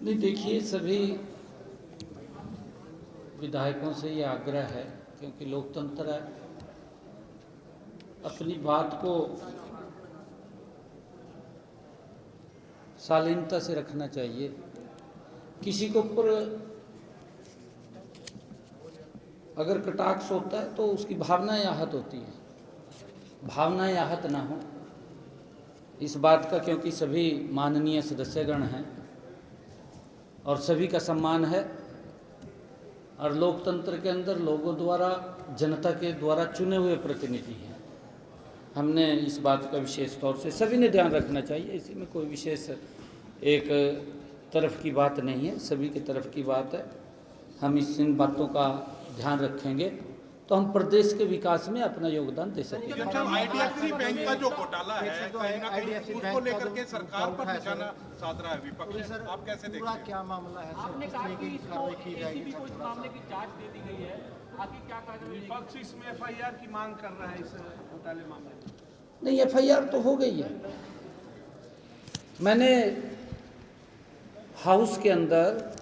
नहीं, देखिए, सभी विधायकों से ये आग्रह है, क्योंकि लोकतंत्र है, अपनी बात को शालीनता से रखना चाहिए। किसी के ऊपर अगर कटाक्ष होता है तो उसकी भावनाएं आहत होती हैं, भावनाएं आहत ना हो इस बात का, क्योंकि सभी माननीय सदस्यगण हैं और सभी का सम्मान है, और लोकतंत्र के अंदर लोगों द्वारा, जनता के द्वारा चुने हुए प्रतिनिधि हैं। हमने इस बात का विशेष तौर से सभी ने ध्यान रखना चाहिए। इसी में कोई विशेष एक तरफ की बात नहीं है, सभी की तरफ की बात है। हम इन बातों का ध्यान रखेंगे तो हम प्रदेश के विकास में अपना योगदान दे सकेंगे। आईडीएफसी बैंक का जो घोटाला है, कहीं ना कहीं उसको लेकर के सरकार पर निशाना साध रहा है विपक्ष। आप कैसे देखते हैं? क्या मामला है? आपने कहा कि एसीबी को इस मामले की जांच दे दी गई है, आगे क्या कार्रवाई? विपक्ष इसमें एफआईआर की मांग कर रहा है इस घोटाले मामले में। नहीं, एफआईआर तो हो गई है। मैंने हाउस के अंदर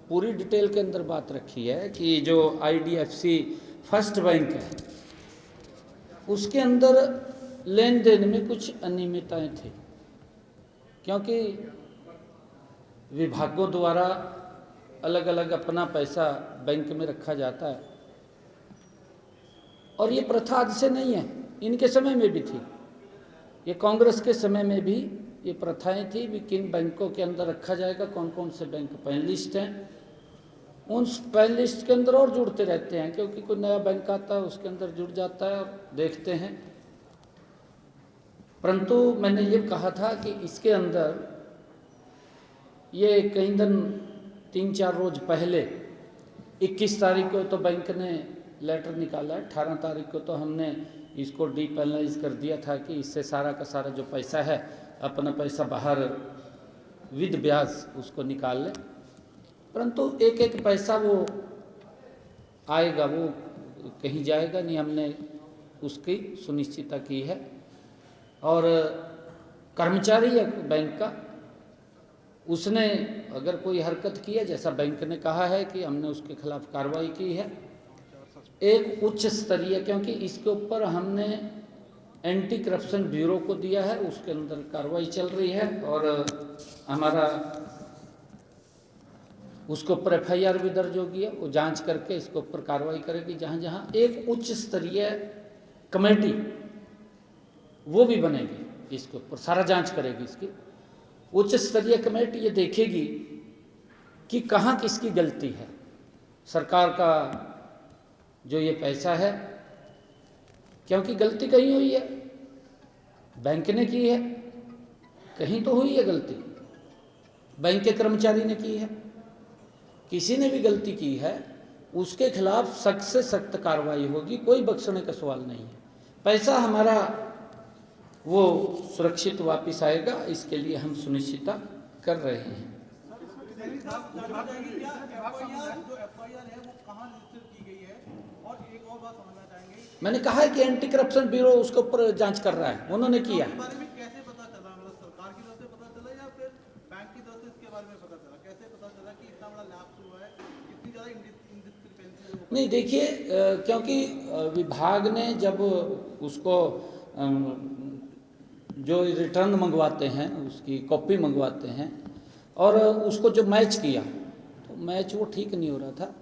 पूरी डिटेल के अंदर बात रखी है कि जो आईडीएफसी फर्स्ट बैंक है उसके अंदर लेन देन में कुछ अनियमितताएं थी, क्योंकि विभागों द्वारा अलग अलग अपना पैसा बैंक में रखा जाता है, और ये प्रथा आज से नहीं है, इनके समय में भी थी। ये कांग्रेस के समय में भी ये प्रथाएं थी भी किन बैंकों के अंदर रखा जाएगा, कौन कौन से बैंक पैन लिस्ट हैं, उन पैन लिस्ट के अंदर और जुड़ते रहते हैं, क्योंकि कोई नया बैंक आता है उसके अंदर जुड़ जाता है और देखते हैं। परंतु मैंने ये कहा था कि इसके अंदर ये कहीं दिन 3-4 रोज पहले 21 तारीख को तो बैंक ने लेटर निकाला है, 18 तारीख को तो हमने इसको डीपेनलाइज कर दिया था कि इससे सारा का सारा जो पैसा है, अपना पैसा बाहर विद ब्याज उसको निकाल ले। परंतु एक एक पैसा वो आएगा, वो कहीं जाएगा नहीं, हमने उसकी सुनिश्चितता की है। और कर्मचारी है बैंक का, उसने अगर कोई हरकत की है, जैसा बैंक ने कहा है कि हमने उसके खिलाफ कार्रवाई की है, एक उच्च स्तरीय, क्योंकि इसके ऊपर हमने एंटी करप्शन ब्यूरो को दिया है, उसके अंदर कार्रवाई चल रही है, और हमारा उसके ऊपर एफआईआर भी दर्ज होगी है, वो जांच करके इसके ऊपर कार्रवाई करेगी। जहाँ जहाँ एक उच्च स्तरीय कमेटी वो भी बनेगी, इसके ऊपर सारा जांच करेगी। इसकी उच्च स्तरीय कमेटी ये देखेगी कि कहाँ किसकी गलती है, सरकार का जो ये पैसा है, क्योंकि गलती कहीं हुई है, बैंक ने की है, कहीं तो हुई है गलती, बैंक के कर्मचारी ने की है, किसी ने भी गलती की है, उसके खिलाफ सख्त से सख्त कार्रवाई होगी, कोई बख्शने का सवाल नहीं है। पैसा हमारा वो सुरक्षित वापस आएगा, इसके लिए हम सुनिश्चित कर रहे हैं। मैंने कहा है कि एंटी करप्शन ब्यूरो उसके ऊपर जांच कर रहा है, उन्होंने किया। नहीं, देखिए, क्योंकि विभाग ने जब उसको जो रिटर्न मंगवाते हैं, उसकी कॉपी मंगवाते हैं, और उसको जो मैच किया, तो मैच वो ठीक नहीं हो रहा था।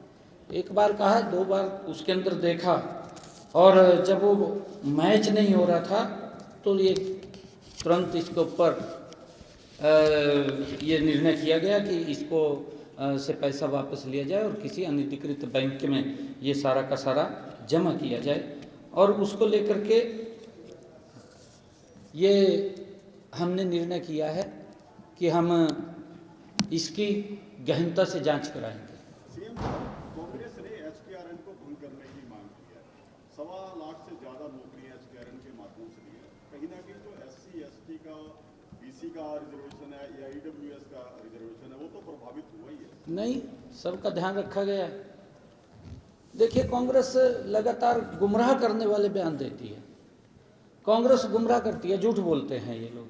एक बार कहा, 2 बार उसके अंदर देखा, और जब वो मैच नहीं हो रहा था तो ये तुरंत इसके ऊपर ये निर्णय किया गया कि इसको से पैसा वापस लिया जाए और किसी अनधिकृत बैंक में ये सारा का सारा जमा किया जाए। और उसको लेकर के ये हमने निर्णय किया है कि हम इसकी गहनता से जांच कराएंगे। कांग्रेस ने एसटीआरएन को भंग करने की मांग की है। 1.25 लाख से ज्यादा नौकरियां एसटीआरएन के माध्यम से दी है। कहीं ना कहीं जो एससी एसटी का, बीसी का रिजर्वेशन है या ईडब्ल्यूएस का रिजर्वेशन है, वो तो प्रभावित हुआ ही है। नहीं, सबका ध्यान रखा गया है। देखिए, कांग्रेस लगातार गुमराह करने वाले बयान देती है, कांग्रेस गुमराह करती है, झूठ बोलते हैं ये लोग।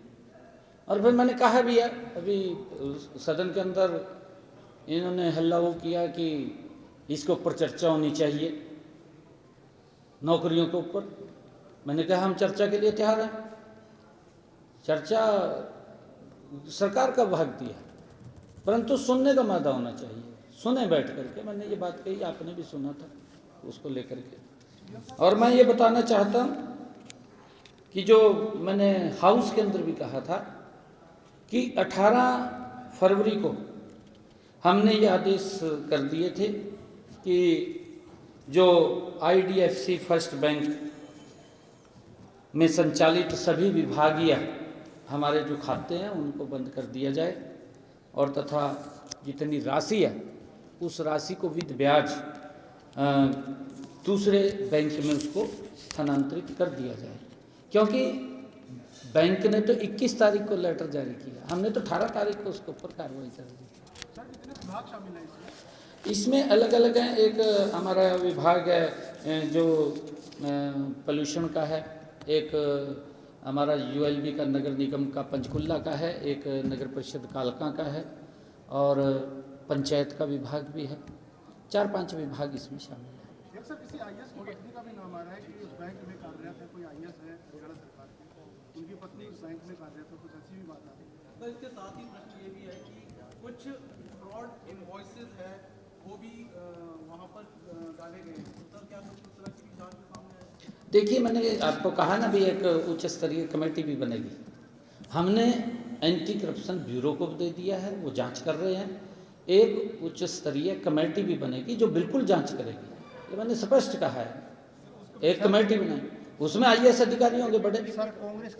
और फिर मैंने कहा भी है, अभी सदन के अंदर इन्होंने हल्ला वो किया कि इसके ऊपर चर्चा होनी चाहिए, नौकरियों के ऊपर। मैंने कहा हम चर्चा के लिए तैयार हैं, चर्चा सरकार का भाग दिया, परंतु सुनने का मादा होना चाहिए, सुने बैठ करके। मैंने ये बात कही, आपने भी सुना था उसको लेकर के। और मैं ये बताना चाहता हूँ कि जो मैंने हाउस के अंदर भी कहा था कि 18 फरवरी को हमने ये आदेश कर दिए थे कि जो IDFC फर्स्ट बैंक में संचालित सभी विभागीय हमारे जो खाते हैं उनको बंद कर दिया जाए, और तथा जितनी राशि है उस राशि को विद ब्याज दूसरे बैंक में उसको स्थानांतरित कर दिया जाए। क्योंकि बैंक ने तो 21 तारीख को लेटर जारी किया, हमने तो 18 तारीख को उसके ऊपर कार्रवाई कर दी। सर कितने विभाग शामिल हैं इसमें? अलग अलग हैं। एक हमारा विभाग है जो पोल्यूशन का है, एक हमारा ULB का नगर निगम का पंचकुला का है, एक नगर परिषद कालका का है, और पंचायत का विभाग भी है। 4-5 विभाग इसमें शामिल है। सर किसी IAS की पत्नी का भी नाम आ रहा है कि उस बैंक में कार्यरत है, कोई IAS है हरियाणा सरकार की, उनकी पत्नी उस बैंक में कार्यरत है, कुछ ऐसी भी बात आ रही है। तो इसके साथ ही प्रश्न ये भी है कि कुछ फ्रॉड इनवॉइसेस है वो भी वहाँ पर डाले गए हैं, तो सर क्या कुछ इस तरह की जांच के सामने है? देखिए, मैंने आपको कहा ना भी, एक उच्च स्तरीय कमेटी भी बनेगी। हमने एंटी करप्शन ब्यूरो को दे दिया है, वो जांच कर रहे हैं। एक उच्च स्तरीय कमेटी भी बनेगी जो बिल्कुल जांच करेगी, ये मैंने स्पष्ट कहा है। एक कमेटी बनाई, उसमें IAS अधिकारी होंगे बड़े,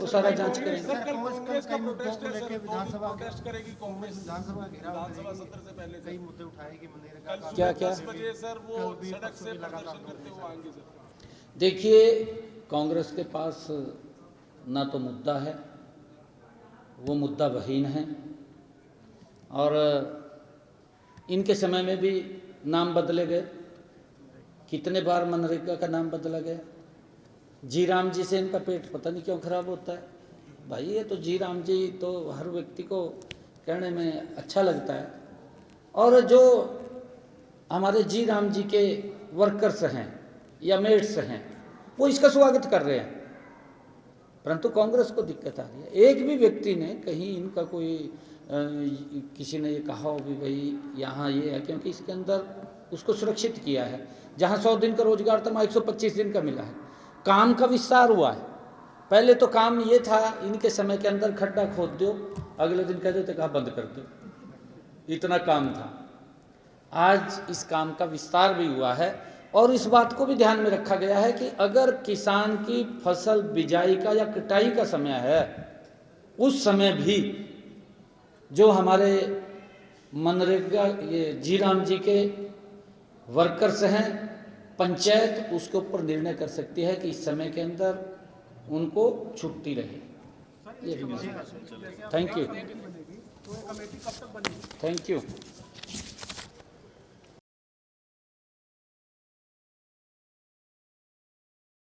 वो सारा जांच करेंगे। कांग्रेस का प्रोटेस्ट है सर, विधानसभा प्रोटेस्ट करेगी कांग्रेस, विधानसभा विधानसभा सत्र से पहले कई मुद्दे उठाएगी मनरेगा का। क्या 10 बजे सर वो सड़क से प्रदर्शन करते हुए आएंगे सर। देखिए, कांग्रेस के पास ना तो मुद्दा है, वो मुद्दा वहीन है, और इनके समय में भी नाम बदले गए। कितने बार मनरेगा का नाम बदला गया। जी राम जी से इनका पेट पता नहीं क्यों खराब होता है। भाई ये तो जी राम जी तो हर व्यक्ति को कहने में अच्छा लगता है, और जो हमारे जी राम जी के वर्कर्स हैं या मेट्स हैं वो इसका स्वागत कर रहे हैं, परंतु कांग्रेस को दिक्कत आ रही है। एक भी व्यक्ति ने कहीं इनका कोई किसी ने ये कहा हो भी भाई यहाँ ये है, क्योंकि इसके अंदर उसको सुरक्षित किया है। जहाँ 100 दिन का रोजगार था, वहाँ 125 दिन का मिला है। काम का विस्तार हुआ है। पहले तो काम ये था, इनके समय के अंदर खड्डा खोद दो, अगले दिन कह देते कहा बंद कर दो, इतना काम था। आज इस काम का विस्तार भी हुआ है, और इस बात को भी ध्यान में रखा गया है कि अगर किसान की फसल बिजाई का या कटाई का समय है, उस समय भी जो हमारे मनरेगा ये जी राम जी के वर्कर्स हैं, पंचायत उसके ऊपर निर्णय कर सकती है कि इस समय के अंदर उनको छुट्टी रहे। ये भी थैंक यू, थैंक यू।